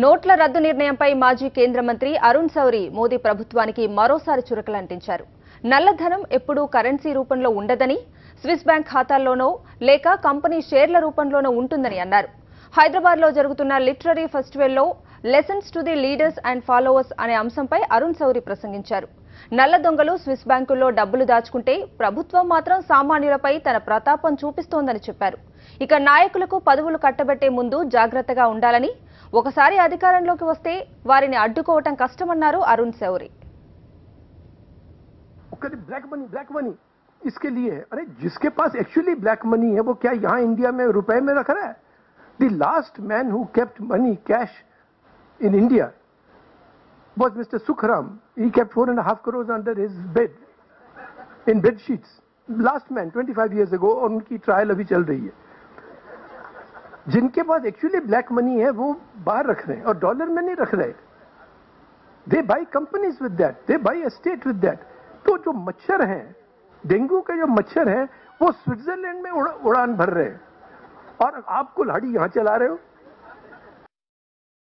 నోట్ల రద్దు నిర్ణయంపై మాజీ కేంద్ర మంత్రి అరుణ్ శౌరి మోదీ ప్రభుత్వానికి మరోసారి చురకలంటించారు. నల్లధనం ఎప్పుడూ కరెన్సీ రూపంలో ఉండదని, స్విస్ బ్యాంక్ ఖాతాల్లోనో లేక కంపెనీ షేర్ల రూపంలోనో ఉంటుందని అన్నారు. హైదరాబాద్లో జరుగుతున్న లిటరరీ ఫెస్టివల్లో lessons to the leaders and followers అనే అంశంపై అరుణ్ శౌరి ప్రసంగించారు. నల్ల దొంగలు స్విస్ బ్యాంకుల్లో డబ్బులు దాచుకుంటే ప్రభుత్వం మాత్రం సామాన్యులపై తన ప్రతాపం చూపిస్తోందని చెప్పారు. ఇక నాయకులకు పదవులు కట్టబెట్టే ముందు జాగ్రత్తగా ఉండాలని, ఒకసారి అధికారంలోకి వస్తే వారిని అడ్డుకోవటం కష్టమన్నారు అరుణ్ శౌరి. ब्लैक मनी इसके लिए है। अरे जिसके पास एक्चुअली ब्लैक मनी है वो क्या यहाँ इंडिया में रुपए में रख रहा है? The last man who kept money cash in India was Mr. Sukhram. He kept 4.5 crores under his bed in bed sheets. Last man 25 years ago, और उनकी ट्रायल अभी चल रही है. जिनके पास एक्चुअली ब्लैक मनी है वो बाहर रख रहे हैं और डॉलर में नहीं रख रहे. They buy companies with that. They buy estate with that. तो जो मच्छर हैं, डेंगू के जो मच्छर हैं, वो स्विट्जरलैंड में उड़ान भर रहे हैं और आप कुल्हाड़ी यहाँ चला रहे हो.